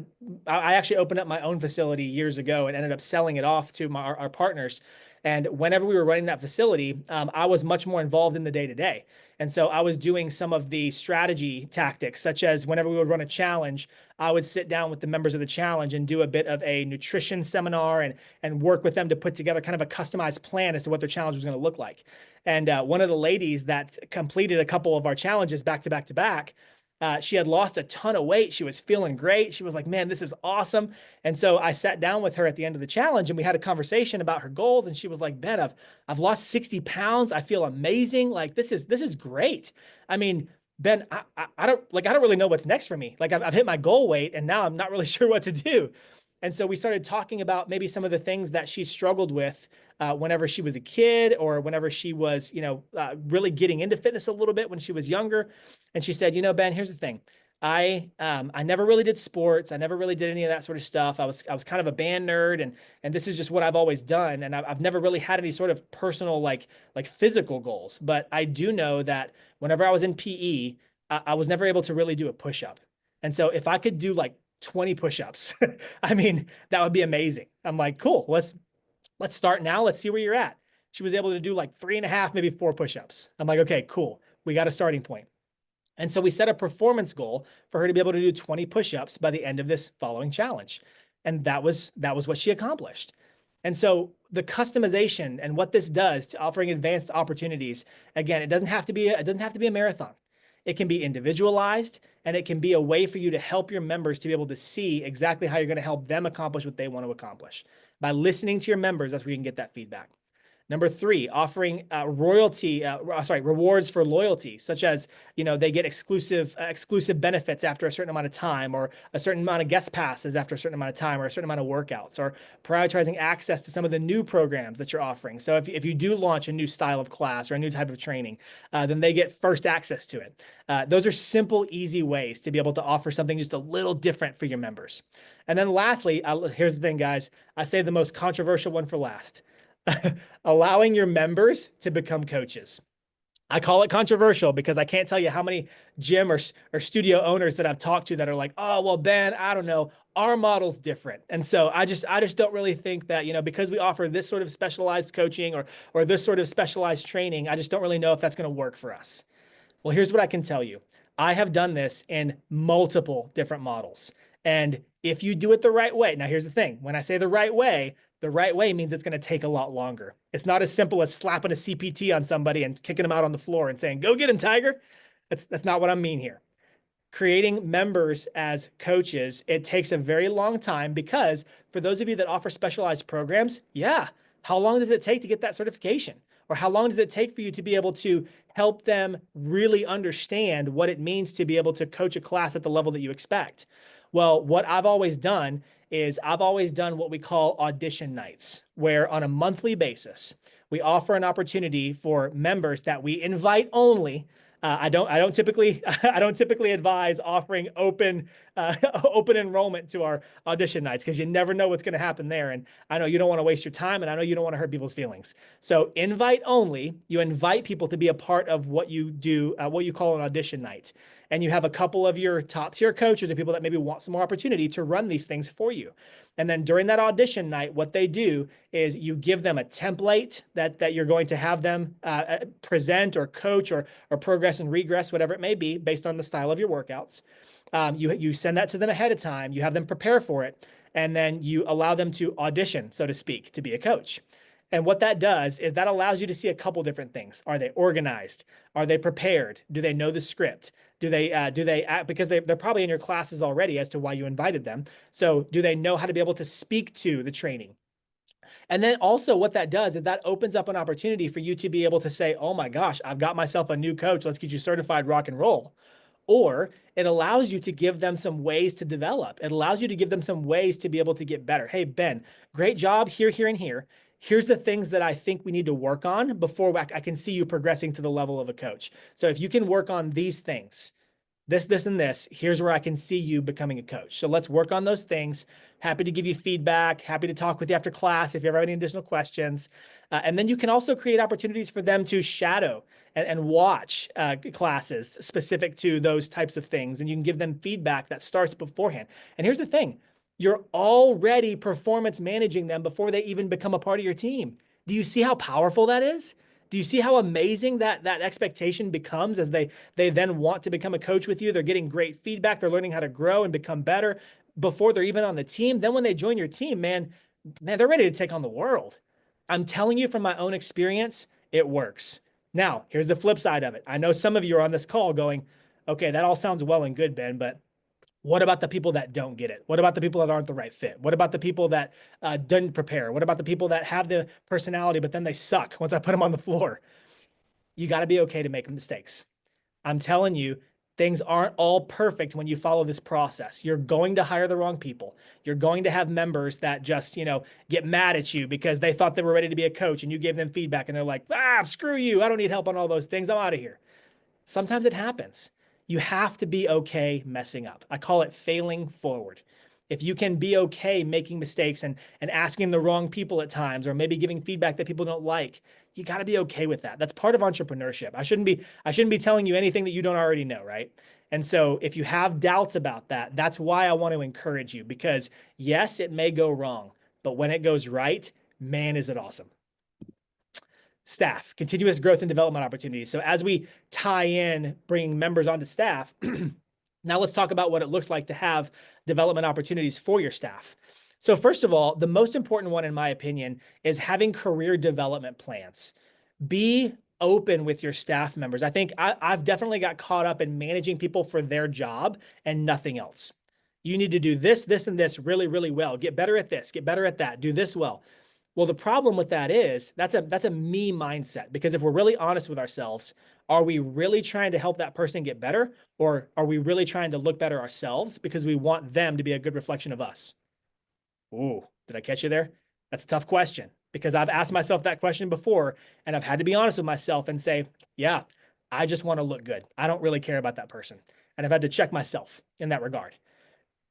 actually opened up my own facility years ago and ended up selling it off to our partners. And whenever we were running that facility, I was much more involved in the day-to-day. And so I was doing some of the strategy tactics, such as whenever we would run a challenge, I would sit down with the members of the challenge and do a bit of a nutrition seminar and work with them to put together kind of a customized plan as to what their challenge was going to look like. And one of the ladies that completed a couple of our challenges back to back to back, she had lost a ton of weight. She was feeling great. She was like, man, this is awesome. And so I sat down with her at the end of the challenge and we had a conversation about her goals. And she was like, Ben, I've lost 60 pounds. I feel amazing. Like, this is great. I mean, Ben, I don't really know what's next for me. Like I've hit my goal weight and now I'm not really sure what to do. And so we started talking about maybe some of the things that she struggled with whenever she was a kid or whenever she was, really getting into fitness a little bit when she was younger. And she said, Ben, here's the thing. I never really did sports. I never really did any of that sort of stuff. I was kind of a band nerd and this is just what I've always done. And I've never really had any sort of personal, like physical goals. But I do know that whenever I was in PE, I was never able to really do a push-up. And so if I could do like 20 push-ups, I mean, that would be amazing. I'm like, cool, let's start now. Let's see where you're at. She was able to do like 3.5, maybe 4 push-ups. I'm like, okay, cool. We got a starting point. And so we set a performance goal for her to be able to do 20 push-ups by the end of this following challenge. And that was what she accomplished. And so the customization and what this does to offering advanced opportunities, again, it doesn't have to be a marathon. It can be individualized, and it can be a way for you to help your members to be able to see exactly how you're going to help them accomplish what they want to accomplish. By listening to your members, that's where you can get that feedback. Number three, offering rewards for loyalty, such as, they get exclusive benefits after a certain amount of time, or a certain amount of guest passes after a certain amount of time, or a certain amount of workouts, or prioritizing access to some of the new programs that you're offering. So if you do launch a new style of class or a new type of training, then they get first access to it. Those are simple, easy ways to be able to offer something just a little different for your members. And then lastly, here's the thing, guys. I say the most controversial one for last. Allowing your members to become coaches. I call it controversial because I can't tell you how many gym or studio owners that I've talked to that are like, oh, well, Ben, I don't know, our model's different. And so I just don't really think that, because we offer this sort of specialized coaching or this sort of specialized training, I just don't really know if that's going to work for us. Well, here's what I can tell you. I have done this in multiple different models. And if you do it the right way, now here's the thing. When I say the right way means it's going to take a lot longer. It's not as simple as slapping a CPT on somebody and kicking them out on the floor and saying, go get him, Tiger. That's not what I mean here. Creating members as coaches, it takes a very long time because for those of you that offer specialized programs, yeah, how long does it take to get that certification? Or how long does it take for you to be able to help them really understand what it means to be able to coach a class at the level that you expect? Well, what I've always done is I've always done what we call audition nights, where on a monthly basis, we offer an opportunity for members that we invite only. I don't typically advise offering open enrollment to our audition nights because you never know what's going to happen there. And I know you don't want to waste your time, and I know you don't want to hurt people's feelings. So invite only. You invite people to be a part of what you do, what you call an audition night. And you have a couple of your top tier coaches or people that maybe want some more opportunity to run these things for you. And then during that audition night, what they do is you give them a template that you're going to have them present or coach or progress and regress, whatever it may be, based on the style of your workouts. You send that to them ahead of time. You have them prepare for it. And then you allow them to audition, so to speak, to be a coach. And what that does is that allows you to see a couple different things. Are they organized? Are they prepared? Do they know the script? Do they act, because they're probably in your classes already as to why you invited them. So do they know how to be able to speak to the training? And then also what that does is that opens up an opportunity for you to be able to say, oh my gosh, I've got myself a new coach. Let's get you certified, rock and roll. Or it allows you to give them some ways to develop. It allows you to give them some ways to be able to get better. Hey, Ben, great job here, here, and here. Here's the things that I think we need to work on before I can see you progressing to the level of a coach. So if you can work on these things, this, and this, here's where I can see you becoming a coach. So let's work on those things. Happy to give you feedback. Happy to talk with you after class if you ever have any additional questions. And then you can also create opportunities for them to shadow and watch classes specific to those types of things. And you can give them feedback that starts beforehand. And here's the thing. You're already performance managing them before they even become a part of your team. Do you see how powerful that is? Do you see how amazing that expectation becomes as they then want to become a coach with you? They're getting great feedback. They're learning how to grow and become better before they're even on the team. Then when they join your team, man, they're ready to take on the world. I'm telling you from my own experience, it works. Now, here's the flip side of it. I know some of you are on this call going, okay, that all sounds well and good, Ben, but what about the people that don't get it? What about the people that aren't the right fit? What about the people that didn't prepare? What about the people that have the personality, but then they suck once I put them on the floor? You got to be okay to make mistakes. I'm telling you, things aren't all perfect when you follow this process. You're going to hire the wrong people. You're going to have members that just, get mad at you because they thought they were ready to be a coach and you gave them feedback and they're like, screw you. I don't need help on all those things. I'm out of here. Sometimes it happens. You have to be okay messing up. I call it failing forward. If you can be okay making mistakes and asking the wrong people at times, or maybe giving feedback that people don't like, you got to be okay with that. That's part of entrepreneurship. I shouldn't be telling you anything that you don't already know, right? And so if you have doubts about that, that's why I want to encourage you, because yes, it may go wrong, but when it goes right, man, is it awesome. Staff, continuous growth and development opportunities. So as we tie in bringing members onto staff, now let's talk about what it looks like to have development opportunities for your staff. So first of all, the most important one, in my opinion, is having career development plans. Be open with your staff members. I think I've definitely got caught up in managing people for their job and nothing else. You need to do this, this, and this really, really well. Get better at this, get better at that, do this well. Well, the problem with that is that's a me mindset, because if we're really honest with ourselves, are we really trying to help that person get better, or are we really trying to look better ourselves because we want them to be a good reflection of us? Ooh, did I catch you there? That's a tough question, because I've asked myself that question before, and I've had to be honest with myself and say, yeah, I just want to look good. I don't really care about that person. And I've had to check myself in that regard.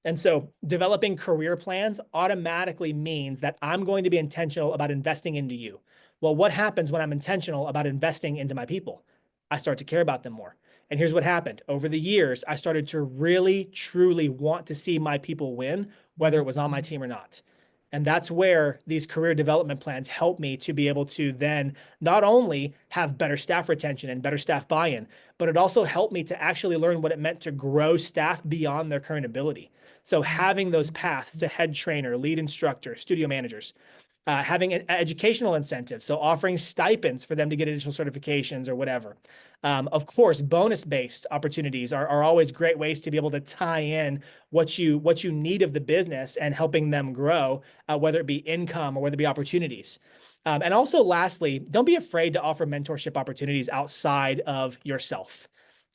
And so developing career plans automatically means that I'm going to be intentional about investing into you. Well, what happens when I'm intentional about investing into my people? I start to care about them more. And here's what happened. Over the years, I started to really, truly want to see my people win, whether it was on my team or not. And that's where these career development plans help me to be able to then not only have better staff retention and better staff buy-in, but it also helped me to actually learn what it meant to grow staff beyond their current ability. So having those paths to head trainer, lead instructor, studio managers, having an educational incentives, so offering stipends for them to get additional certifications or whatever. Of course, bonus-based opportunities are always great ways to be able to tie in what you need of the business and helping them grow, whether it be income or whether it be opportunities. And also, lastly, don't be afraid to offer mentorship opportunities outside of yourself.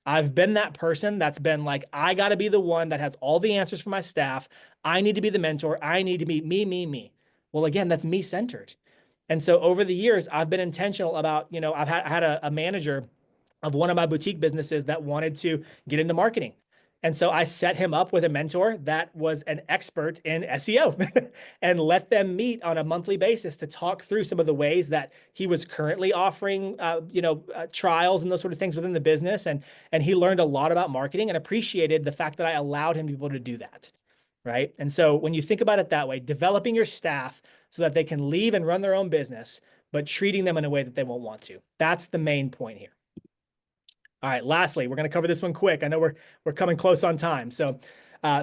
I've been that person that's been like, I got to be the one that has all the answers for my staff. I need to be the mentor. I need to be me, me, me. Well, again, that's me centered. And so over the years, I've been intentional about, I had a manager of one of my boutique businesses that wanted to get into marketing. And so I set him up with a mentor that was an expert in SEO and let them meet on a monthly basis to talk through some of the ways that he was currently offering, trials and those sort of things within the business. And he learned a lot about marketing and appreciated the fact that I allowed him to be able to do that. Right. And so when you think about it that way, developing your staff so that they can leave and run their own business, but treating them in a way that they won't want to. That's the main point here. All right, lastly, we're going to cover this one quick. I know we're coming close on time. So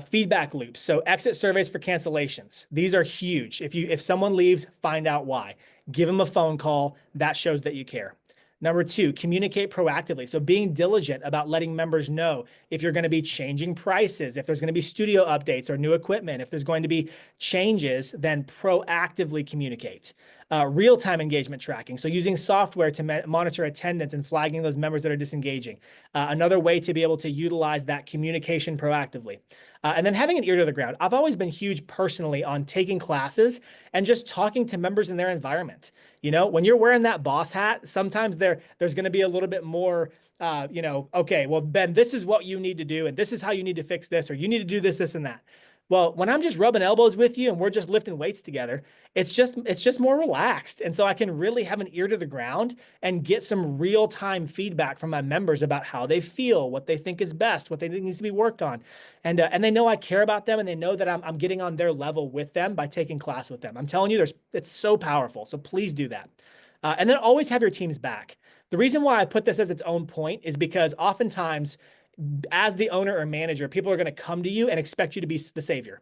feedback loops. So exit surveys for cancellations. These are huge. If someone leaves, find out why. Give them a phone call. That shows that you care. Number two, communicate proactively. So being diligent about letting members know if you're going to be changing prices, if there's going to be studio updates or new equipment, if there's going to be changes, then proactively communicate. Real-time engagement tracking. So using software to monitor attendance and flagging those members that are disengaging. Another way to be able to utilize that communication proactively. And then having an ear to the ground. I've always been huge personally on taking classes and just talking to members in their environment. When you're wearing that boss hat, sometimes there's going to be a little bit more, okay, well, Ben, this is what you need to do, and this is how you need to fix this, or you need to do this, this, and that. Well, when I'm just rubbing elbows with you and we're just lifting weights together, it's just more relaxed. And so I can really have an ear to the ground and get some real-time feedback from my members about how they feel, what they think is best, what they think needs to be worked on. And they know I care about them, and they know that I'm getting on their level with them by taking class with them. I'm telling you, it's so powerful. So please do that. And then always have your teams back. The reason why I put this as its own point is because oftentimes, as the owner or manager, people are going to come to you and expect you to be the savior.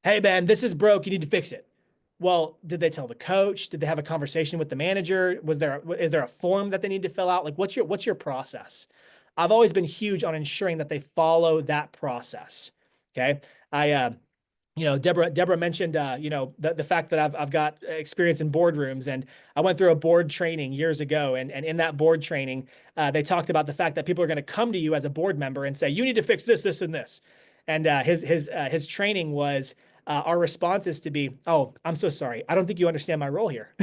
Hey, Ben, this is broke. You need to fix it. Well, did they tell the coach? Did they have a conversation with the manager? Is there a form that they need to fill out? Like, what's your process? I've always been huge on ensuring that they follow that process. Okay. Deborah mentioned, the fact that I've got experience in boardrooms, and I went through a board training years ago. And in that board training, they talked about the fact that people are going to come to you as a board member and say, you need to fix this, this, and this. And his training was, our response is to be, oh, I'm so sorry. I don't think you understand my role here.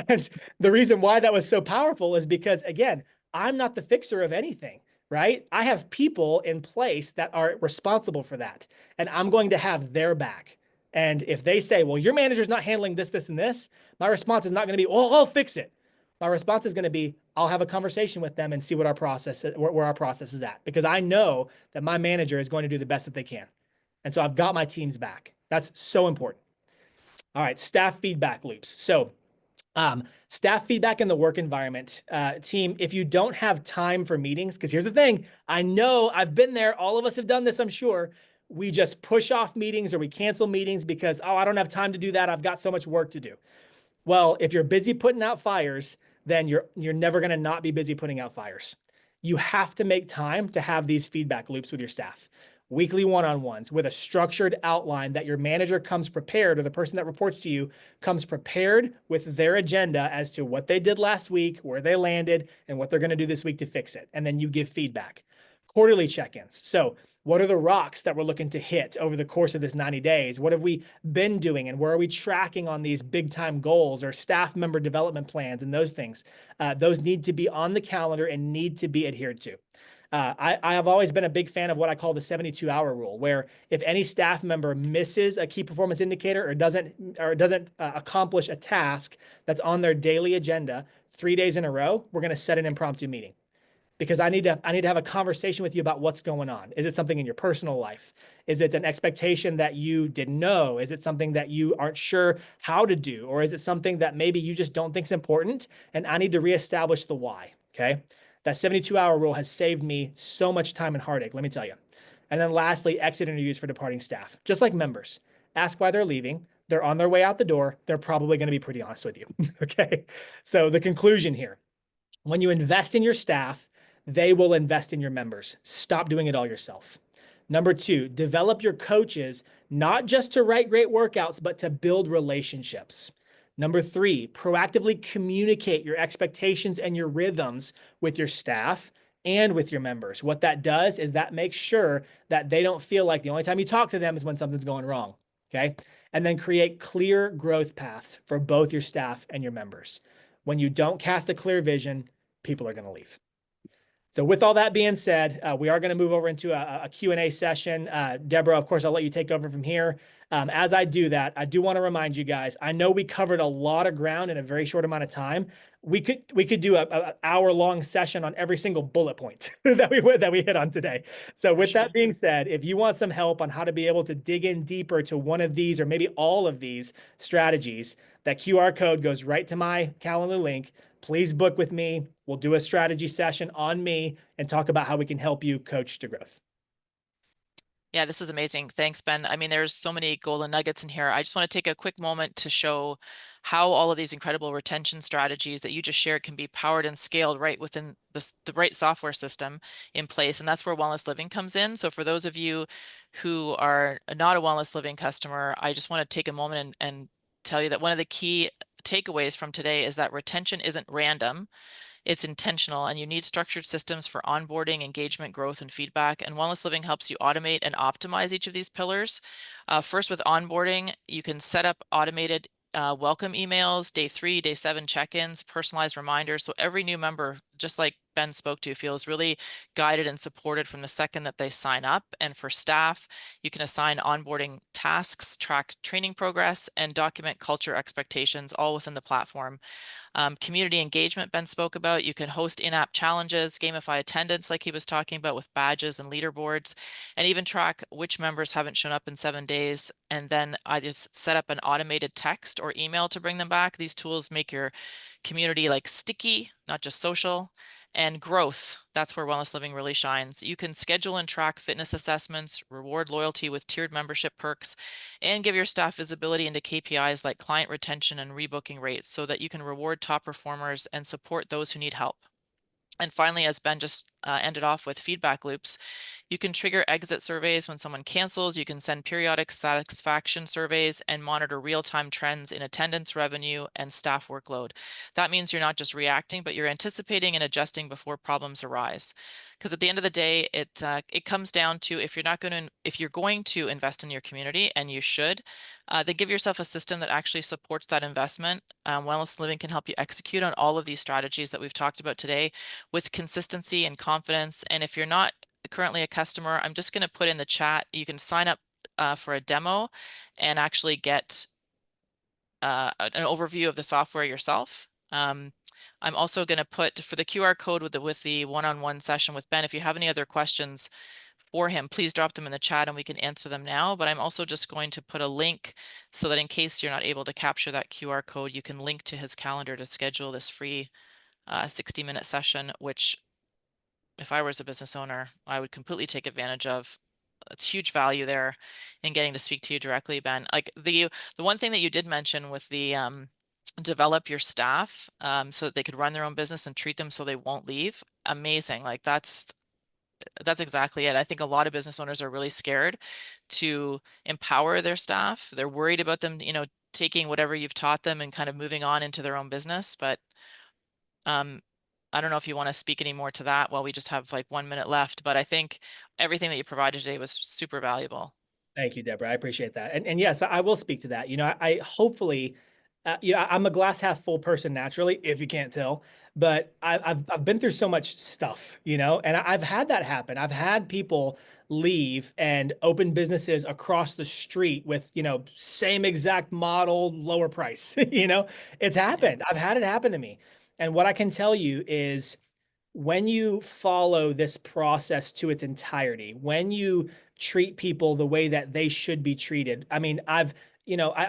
And the reason why that was so powerful is because, again, I'm not the fixer of anything. Right? I have people in place that are responsible for that, and I'm going to have their back. And if they say, well, your manager's not handling this, this, and this, my response is not going to be, well, I'll fix it. My response is going to be, I'll have a conversation with them and see what where our process is at, because I know that my manager is going to do the best that they can. And so I've got my team's back. That's so important. All right, staff feedback loops. So staff feedback in the work environment. Team, if you don't have time for meetings, because here's the thing, I know I've been there, all of us have done this, I'm sure. we just push off meetings or we cancel meetings because, oh, I don't have time to do that. I've got so much work to do. Well, if you're busy putting out fires, then you're never going to not be busy putting out fires. You have to make time to have these feedback loops with your staff. Weekly one-on-ones with a structured outline that your manager comes prepared, or the person that reports to you comes prepared with their agenda as to what they did last week, where they landed, and what they're going to do this week to fix it. And then you give feedback. Quarterly check-ins. So what are the rocks that we're looking to hit over the course of this 90 days? What have we been doing, and where are we tracking on these big time goals or staff member development plans and those things? Those need to be on the calendar and need to be adhered to. I have always been a big fan of what I call the 72-hour rule, where if any staff member misses a key performance indicator or doesn't accomplish a task that's on their daily agenda 3 days in a row, we're going to set an impromptu meeting, because I need to have a conversation with you about what's going on. Is it something in your personal life? Is it an expectation that you didn't know? Is it something that you aren't sure how to do? Or is it something that maybe you just don't think is important? And I need to reestablish the why. Okay. That 72-hour rule has saved me so much time and heartache, let me tell you. And then lastly, exit interviews for departing staff, just like members. Ask why they're leaving. They're on their way out the door. They're probably going to be pretty honest with you. Okay. So the conclusion here: when you invest in your staff, they will invest in your members. Stop doing it all yourself. Number two, develop your coaches, not just to write great workouts, but to build relationships. Number three, proactively communicate your expectations and your rhythms with your staff and with your members. What that does is that makes sure that they don't feel like the only time you talk to them is when something's going wrong. Okay. And then create clear growth paths for both your staff and your members. When you don't cast a clear vision, people are going to leave. So with all that being said, we are going to move over into a Q&A session. Deborah, of course, I'll let you take over from here. As I do that, I do want to remind you guys, I know we covered a lot of ground in a very short amount of time. We could do an hour-long session on every single bullet point that we hit on today. So with that being said, if you want some help on how to be able to dig in deeper to one of these or maybe all of these strategies, that QR code goes right to my Calendar link. Please book with me. We'll do a strategy session on me and talk about how we can help you coach to growth. Yeah, this is amazing. Thanks, Ben. I mean, there's so many golden nuggets in here. I just want to take a quick moment to show how all of these incredible retention strategies that you just shared can be powered and scaled right within the right software system in place. And that's where Wellness Living comes in. So for those of you who are not a Wellness Living customer, I just want to take a moment and tell you that one of the key takeaways from today is that retention isn't random. It's intentional, and you need structured systems for onboarding, engagement, growth, and feedback. And Wellness Living helps you automate and optimize each of these pillars. First, with onboarding, you can set up automated welcome emails, day 3, day 7 check-ins, personalized reminders. So every new member, just like Ben spoke to, feels really guided and supported from the second that they sign up. And for staff, you can assign onboarding tasks, track training progress, and document culture expectations all within the platform. Community engagement, Ben spoke about. You can host in-app challenges, gamify attendance like he was talking about with badges and leaderboards, and even track which members haven't shown up in 7 days. And then I just set up an automated text or email to bring them back. These tools make your community like sticky, not just social. And growth, that's where Wellness Living really shines. You can schedule and track fitness assessments, reward loyalty with tiered membership perks, and give your staff visibility into KPIs like client retention and rebooking rates so that you can reward top performers and support those who need help. And finally, as Ben just ended off with, feedback loops. You can trigger exit surveys when someone cancels. You can send periodic satisfaction surveys and monitor real-time trends in attendance, revenue, and staff workload. That means you're not just reacting, but you're anticipating and adjusting before problems arise. Because at the end of the day, it comes down to, if you're going to invest in your community, and you should, then give yourself a system that actually supports that investment. Wellness Living can help you execute on all of these strategies that we've talked about today with consistency and confidence. And if you're not currently a customer, I'm just going to put in the chat, you can sign up for a demo and actually get an overview of the software yourself. I'm also going to put for the QR code with the one-on-one session with Ben. If you have any other questions for him, please drop them in the chat and we can answer them now. But I'm also just going to put a link so that in case you're not able to capture that QR code, you can link to his calendar to schedule this free 60-minute session, which if I was a business owner, I would completely take advantage of. it's huge value there in getting to speak to you directly, Ben. Like the one thing that you did mention with the develop your staff so that they could run their own business and treat them so they won't leave. Amazing. Like that's exactly it. I think a lot of business owners are really scared to empower their staff. They're worried about them, taking whatever you've taught them and kind of moving on into their own business. But um, I don't know if you want to speak any more to that while we just have like 1 minute left, but I think everything that you provided today was super valuable. Thank you, Deborah. I appreciate that. And yes, I will speak to that. I hopefully, I'm a glass half full person naturally, if you can't tell. But I've been through so much stuff, and I've had that happen. I've had people leave and open businesses across the street with, same exact model, lower price. It's Yeah. happened. I've had it happen to me. And what I can tell you is when you follow this process to its entirety, when you treat people the way that they should be treated. I mean, I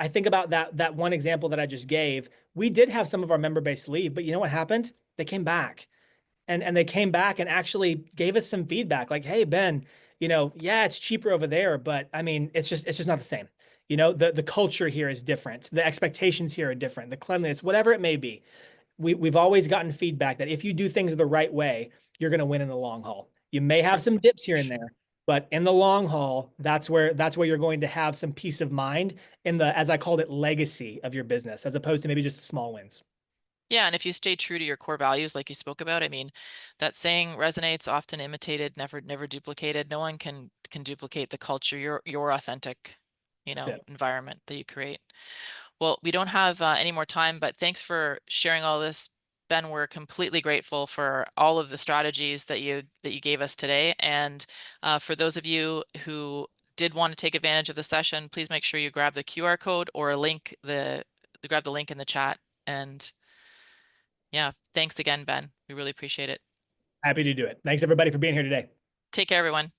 think about that one example that I just gave. We did have some of our member base leave, but you know what happened? They came back and they came back and actually gave us some feedback like, hey, Ben, yeah, it's cheaper over there, but I mean, it's just not the same. The culture here is different. The expectations here are different. The cleanliness, whatever it may be, we've always gotten feedback that if you do things the right way, you're going to win in the long haul. You may For, have some dips here for and sure. there, but in the long haul, that's where you're going to have some peace of mind in the, as I called it, legacy of your business, as opposed to maybe just the small wins. Yeah, and if you stay true to your core values, like you spoke about, I mean, that saying resonates, often imitated, never duplicated. No one can duplicate the culture, your authentic, That's it. environment that you create. Well, we don't have any more time, but thanks for sharing all this, Ben. We're completely grateful for all of the strategies that you gave us today. And for those of you who did want to take advantage of the session, please make sure you grab the QR code or a link grab the link in the chat. And yeah, thanks again, Ben. We really appreciate it. Happy to do it. Thanks everybody for being here today. Take care, everyone.